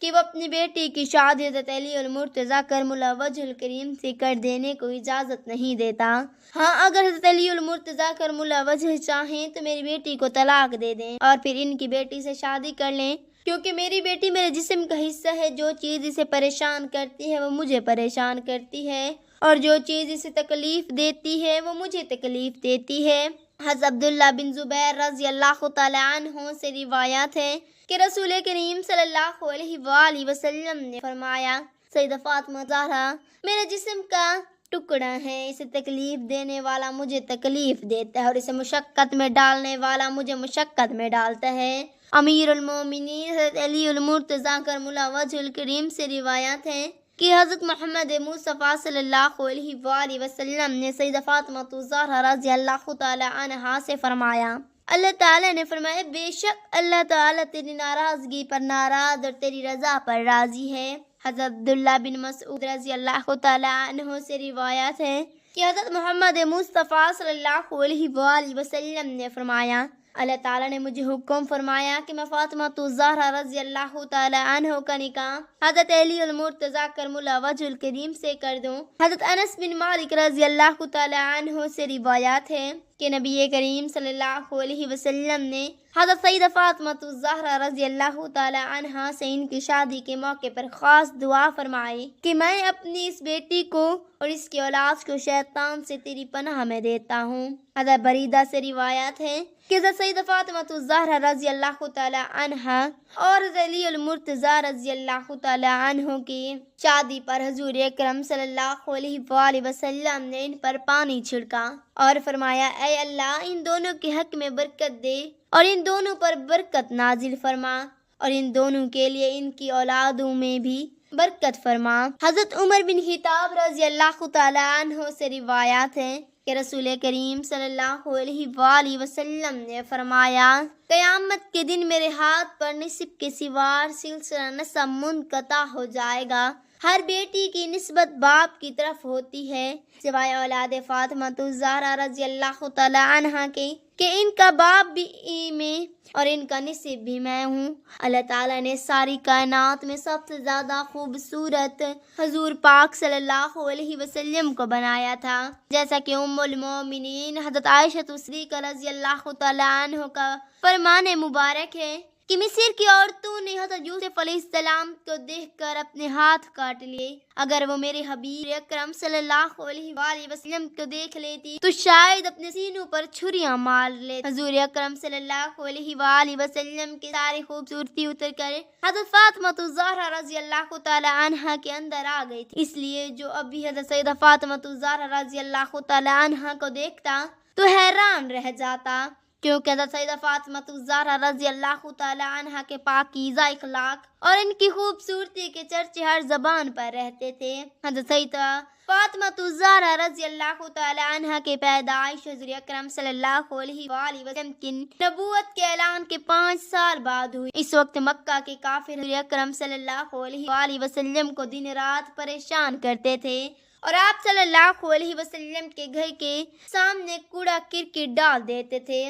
کہ وہ اپنی بیٹی کی شادی حضرت علی المرتضیٰ کرم اللہ وجہ الکریم سے کر دینے کو اجازت نہیں دیتا۔ ہاں، اگر حضرت علی المرتضیٰ کرم اللہ وجہ چاہیں تو میری بیٹی کو طلاق دے دیں اور پھر ان کی بیٹی سے شادی کر لیں، کیونکہ میری بیٹی میرے جسم کا حصہ ہے۔ جو چیز اسے پریشان کرتی ہے وہ مجھے پریشان کرتی ہے، اور جو چیز اسے تکلیف دیتی ہے وہ مجھے تکلیف دیتی ہے۔ حضرت عبداللہ بن زبیر رضی اللہ تعالی عنہ سے روایات ہے کہ رسول کریم صلی اللہ علیہ وآلہ وسلم نے فرمایا، سیدہ فاطمہ زہرا میرے جسم کا ٹکڑا ہے، اسے تکلیف دینے والا مجھے تکلیف دیتا ہے اور اسے مشقت میں ڈالنے والا مجھے مشقت میں ڈالتا ہے۔ امیر المومنین حضرت علی المرتضیٰ کرم اللہ وجہ الکریم سے روایات ہے کہ حضرت محمد مصطفیٰ صلی اللہ علیہ وآلہ وسلم نے سیدہ فاطمہ الزہرا رضی اللہ تعالی عنہا سے فرمایا، اللہ تعالیٰ نے فرمایا، بے شک اللہ تعالیٰ تیری ناراضگی پر ناراض اور تیری رضا پر راضی ہے۔ حضرت عبداللہ بن مسعود رضی اللہ تعالی عنہ سے روایات ہے کہ حضرت محمد مصطفیٰ صلی اللہ علیہ وآلہ وسلم نے فرمایا، اللہ تعالیٰ نے مجھے حکم فرمایا کہ میں فاطمہ الزہرا رضی اللہ تعالی عنہ کا نکاح حضرت علی المرتضیٰ کرم اللہ وجہ الکریم سے کر دوں۔ حضرت انس بن مالک رضی اللہ تعالی عنہ سے روایات ہے کہ نبی کریم صلی اللہ علیہ وسلم نے حضرت سیدہ فاطمہ الزہرا رضی اللہ تعالی عنہا سے ان کی شادی کے موقع پر خاص دعا فرمائی کہ میں اپنی اس بیٹی کو اور اس کی اولاد کو شیطان سے تیری پناہ میں دیتا ہوں۔ حضرت بریدہ سے روایات ہے کہ حضرت سیدہ فاطمہ الزہرا رضی اللہ تعالی عنہا اور حضرت علی المرتضیٰ رضی اللہ تعالی عنہ کی شادی پر حضور اکرم صلی اللہ علیہ وآلہ وسلم نے ان پر پانی چھڑکا اور فرمایا، اے اللہ ان دونوں کے حق میں برکت دے اور ان دونوں پر برکت نازل فرما اور ان دونوں کے لیے ان کی اولادوں میں بھی برکت فرما۔ حضرت عمر بن خطاب رضی اللہ تعالی عنہ سے روایات ہیں کہ رسول کریم صلی اللہ علیہ وآلہ وسلم نے فرمایا، قیامت کے دن میرے ہاتھ پر نصب کے سوار سلسلہ نسب منقطع ہو جائے گا۔ ہر بیٹی کی نسبت باپ کی طرف ہوتی ہے سوائے اولاد فاطمہ الزہرا رضی اللہ تعالی عنہا کے کہ ان کا باپ بھی میں اور ان کا نصب بھی میں ہوں۔ اللہ تعالیٰ نے ساری کائنات میں سب سے زیادہ خوبصورت حضور پاک صلی اللہ علیہ وسلم کو بنایا تھا، جیسا کہ ام المومنین حضرت عائشہ صدیقہ رضی اللہ تعالی عنہ کا فرمان مبارک ہے کہ مصر کی عورتوں نے حضرت یوسف علیہ السلام کو دیکھ کر اپنے ہاتھ کاٹ لیے۔ اگر وہ میرے حبیب اکرم صلی اللہ علیہ وآلہ وسلم کو دیکھ لیتی تو شاید اپنے سینوں پر چھریاں مار لے۔ حضور اکرم صلی اللہ علیہ وآلہ وسلم کی ساری خوبصورتی اتر کر حضرت فاطمہ الزہرا رضی اللہ تعالی عنہا کے اندر آ گئی تھی، اس لیے جو ابھی حضرت سیدہ فاطمہ الزہرا رضی اللہ تعالی عنہا کو دیکھتا تو حیران رہ جاتا، کیونکہ حضرت سیدہ فاطمہ الزہرا رضی اللہ تعالی عنہا کے پاکیزہ اخلاق اور ان کی خوبصورتی کے چرچے ہر زبان پر رہتے تھے۔ حضرت سیدہ فاطمہ الزہرا رضی اللہ تعالی عنہا کے پیدائش حضور اکرم صلی اللہ علیہ وآلہ وسلم کی نبوت کے اعلان کے 5 سال بعد ہوئی۔ اس وقت مکہ کے کافر حضور اکرم صلی اللہ علیہ وآلہ وسلم کو دن رات پریشان کرتے تھے اور آپ صلی اللہ علیہ وسلم کے گھر کے سامنے کوڑا کرکٹ ڈال دیتے تھے۔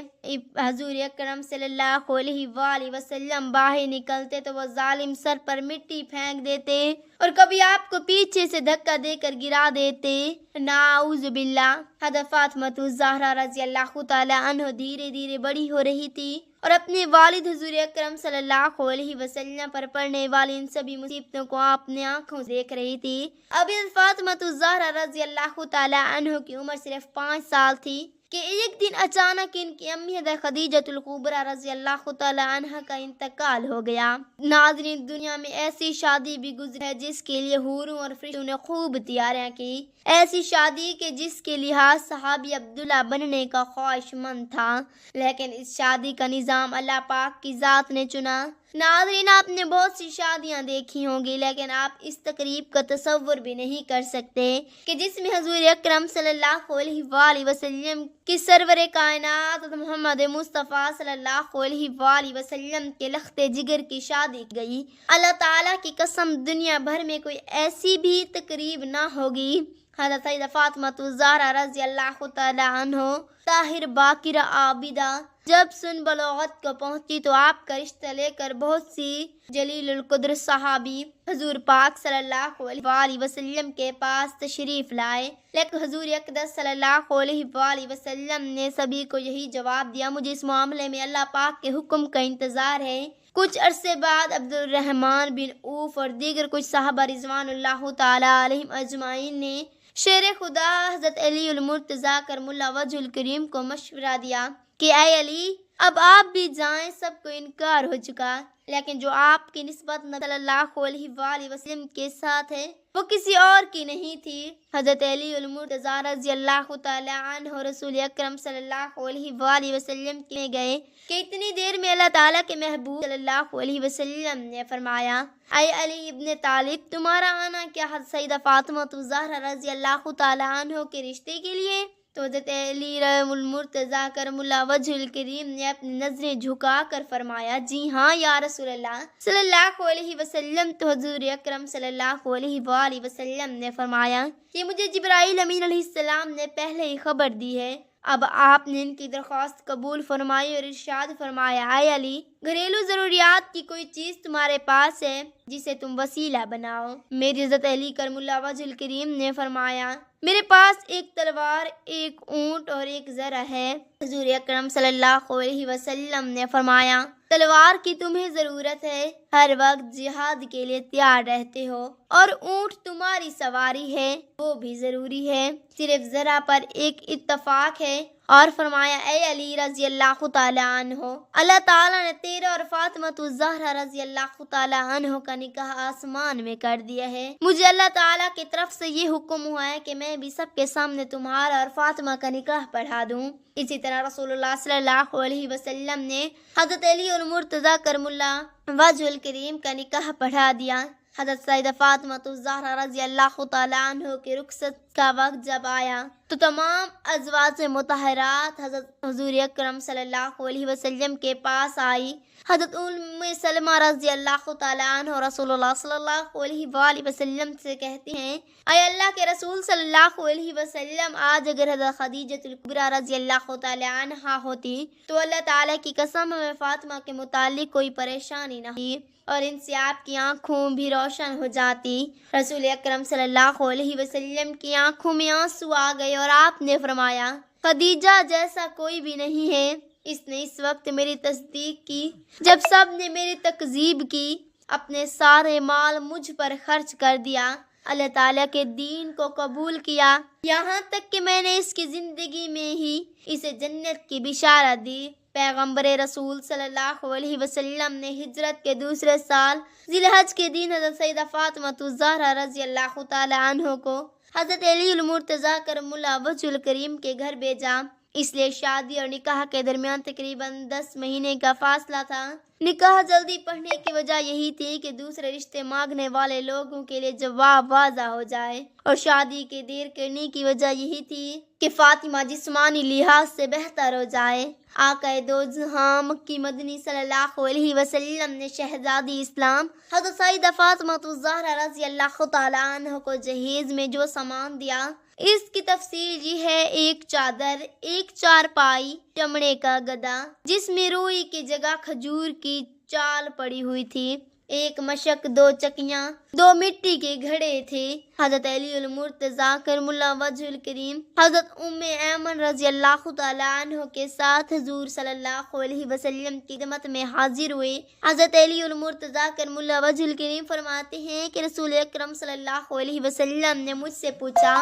حضور اکرم صلی اللہ علیہ وآلہ وسلم باہر نکلتے تو وہ ظالم سر پر مٹی پھینک دیتے اور کبھی آپ کو پیچھے سے دھکا دے کر گرا دیتے، نعوذ باللہ۔ حضرت فاطمہ الزہرا رضی اللہ تعالی عنہ دھیرے دھیرے بڑی ہو رہی تھی اور اپنے والد حضور اکرم صلی اللہ علیہ وسلم پر پڑنے والی ان سبھی مصیبتوں کو اپنے آنکھوں سے دیکھ رہی تھی۔ ابھی فاطمہ الزہرا رضی اللہ تعالی عنہ کی عمر صرف 5 سال تھی کہ ایک دن اچانک ان کی امی حضرت خدیجہ الکبریٰ رضی اللہ تعالی عنہا کا انتقال ہو گیا۔ ناظرین، دنیا میں ایسی شادی بھی گزری ہے جس کے لیے حوروں اور فرشتوں نے خوب تیاریاں کی، ایسی شادی کہ جس کے لحاظ صحابی عبداللہ بننے کا خواہش مند تھا، لیکن اس شادی کا نظام اللہ پاک کی ذات نے چنا۔ ناظرین، آپ نے بہت سی شادیاں دیکھی ہوں گی، لیکن آپ اس تقریب کا تصور بھی نہیں کر سکتے کہ جس میں حضور اکرم صلی اللہ علیہ وآلہ وسلم کی سرور کائنات محمد مصطفیٰ صلی اللہ علیہ وآلہ وسلم کے لخت جگر کی شادی گئی۔ اللہ تعالیٰ کی قسم، دنیا بھر میں کوئی ایسی بھی تقریب نہ ہوگی۔ حضرت سیدہ فاطمہ الزہرا رضی اللہ تعالی عنہ طاہر باقرہ عابدہ جب سن بلوغت کو پہنچی تو آپ کا رشتہ لے کر بہت سی جلیل القدر صحابی حضور پاک صلی اللہ علیہ وآلہ وسلم کے پاس تشریف لائے، لیکن حضور اقدس صلی اللہ علیہ وآلہ وسلم نے سبھی کو یہی جواب دیا، مجھے اس معاملے میں اللہ پاک کے حکم کا انتظار ہے۔ کچھ عرصے بعد عبد الرحمن بن عوف اور دیگر کچھ صحابہ رضوان اللہ تعالی علیہم اجمعین نے شیر خدا حضرت علی المرتضیٰ کرم اللہ وجہ الکریم کو مشورہ دیا کہ اے علی، اب آپ بھی جائیں، سب کو انکار ہو چکا، لیکن جو آپ کی نسبت نبی صلی اللہ علیہ وآلہ وسلم کے ساتھ ہے وہ کسی اور کی نہیں تھی۔ حضرت علی المرتضیٰ رضی اللہ تعالی عنہ رسول اکرم صلی اللہ علیہ وآلہ وسلم کے گئے کہ اتنی دیر میں اللہ تعالیٰ کے محبوب صلی اللہ علیہ وسلم نے فرمایا، اے علی ابن طالب، تمہارا آنا کیا حضرت سیدہ فاطمہ الزہرا رضی اللہ تعالی عنہ کے رشتے کے لیے؟ تو حضرت علی المرتضیٰ کرم اللہ وجہ الکریم نے اپنی نظریں جھکا کر فرمایا، جی ہاں یا رسول اللہ صلی اللہ علیہ وسلم۔ تو حضور اکرم صلی اللہ علیہ وآلہ وسلم نے فرمایا کہ مجھے جبرائیل امین علیہ السلام نے پہلے ہی خبر دی ہے۔ اب آپ نے ان کی درخواست قبول فرمائی اور ارشاد فرمایا، اے علی، گھریلو ضروریات کی کوئی چیز تمہارے پاس ہے جسے تم وسیلہ بناؤ؟ میری حضرت علی کرم اللہ وجہ الکریم نے فرمایا، میرے پاس ایک تلوار، ایک اونٹ اور ایک ذرہ ہے۔ حضور اکرم صلی اللہ علیہ وسلم نے فرمایا، تلوار کی تمہیں ضرورت ہے، ہر وقت جہاد کے لیے تیار رہتے ہو، اور اونٹ تمہاری سواری ہے، وہ بھی ضروری ہے، صرف ذرہ پر ایک اتفاق ہے۔ اور فرمایا، اے علی رضی اللہ تعالی عنہ، اللہ تعالیٰ نے تیرا اور فاطمہ الزہرا رضی اللہ تعالی عنہ کا نکاح آسمان میں کر دیا ہے۔ مجھے اللہ تعالیٰ کی طرف سے یہ حکم ہوا ہے کہ میں بھی سب کے سامنے تمہارا اور فاطمہ کا نکاح پڑھا دوں۔ اسی طرح رسول اللہ صلی اللہ علیہ وسلم نے حضرت علی المرتضیٰ کرم اللہ وجہ الکریم کا نکاح پڑھا دیا۔ حضرت سیدہ فاطمہ الزہرا رضی اللہ تعالی عنہ کی رخصت کا وقت جب آیا تو تمام ازواج مطہرات حضرت حضور اکرم صلی اللہ علیہ وسلم کے پاس آئی۔ حضرت ام سلمہ رضی اللہ تعالی عنہ رسول اللہ صلی اللہ علیہ وآلہ وسلم سے کہتی ہیں، اے اللہ کے رسول صلی اللہ علیہ وسلم، آج اگر حضرت خدیجہ الکبریٰ رضی اللہ تعالی عنہا ہوتی تو اللہ تعالیٰ کی قسم ہمیں فاطمہ کے متعلق کوئی پریشانی نہ ہوئی اور ان سے آپ کی آنکھوں بھی روشن ہو جاتی۔ رسول اکرم صلی اللہ علیہ وسلم کی آنکھوں میں آنسو آ گئے اور آپ نے فرمایا، خدیجہ جیسا کوئی بھی نہیں ہے، اس نے اس وقت میری تصدیق کی جب سب نے میری تکذیب کی، اپنے سارے مال مجھ پر خرچ کر دیا، اللہ تعالیٰ کے دین کو قبول کیا، یہاں تک کہ میں نے اس کی زندگی میں ہی اسے جنت کی بشارت دی۔ پیغمبر رسول صلی اللہ علیہ وسلم نے ہجرت کے دوسرے سال ذی الحج کے دن حضرت سیدہ فاطمہ الزہرا رضی اللہ تعالی عنہ کو حضرت علی المرتضیٰ کرم اللہ وجہ الکریم کے گھر بھیجا۔ اس لیے شادی اور نکاح کے درمیان تقریباً 10 مہینے کا فاصلہ تھا۔ نکاح جلدی پڑھنے کی وجہ یہی تھی کہ دوسرے رشتے مانگنے والے لوگوں کے لیے جواب واضح ہو جائے، اور شادی کے دیر کرنے کی وجہ یہی تھی کہ فاطمہ جسمانی لحاظ سے بہتر ہو جائے۔ آقا دو جہاں مکی مدنی صلی اللہ علیہ وسلم نے شہزادی اسلام حضرت سیدہ فاطمہ الزہرا رضی اللہ تعالی عنہ کو جہیز میں جو سامان دیا، اس کی تفصیل یہ ہے، ایک چادر، ایک چارپائی، چمڑے کا گدا جس میں روئی کی جگہ کھجور کی چال پڑی ہوئی تھی، ایک مشک، 2 چکیاں، 2 مٹی کے گھڑے تھے۔ حضرت علی المرتضیٰ کرم اللہ وجہ الکریم حضرت ام ایمن رضی اللہ تعالی عنہ کے ساتھ حضور صلی اللہ علیہ وسلم کی خدمت میں حاضر ہوئے۔ حضرت علی المرتضیٰ کرم اللہ وجہ الکریم فرماتے ہیں کہ رسول اکرم صلی اللہ علیہ وسلم نے مجھ سے پوچھا،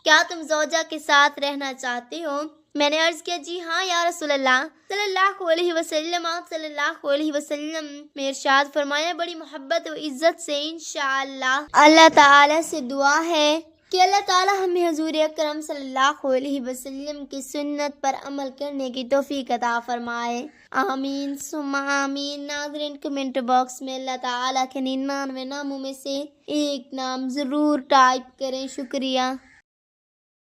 کیا تم زوجہ کے ساتھ رہنا چاہتے ہو؟ میں نے عرض کیا، جی ہاں یا رسول اللہ صلی اللہ علیہ وسلم۔ آپ صلی اللہ علیہ وسلم میں ارشاد فرمایا، بڑی محبت و عزت سے انشاءاللہ اللہ تعالی سے دعا ہے کہ اللہ تعالی ہمیں حضور اکرم صلی اللہ علیہ وسلم کی سنت پر عمل کرنے کی توفیق عطا فرمائے، آمین ثم آمین۔ ناظرین، کمنٹ باکس میں اللہ تعالی کے 99 ناموں میں سے ایک نام ضرور ٹائپ کریں، شکریہ۔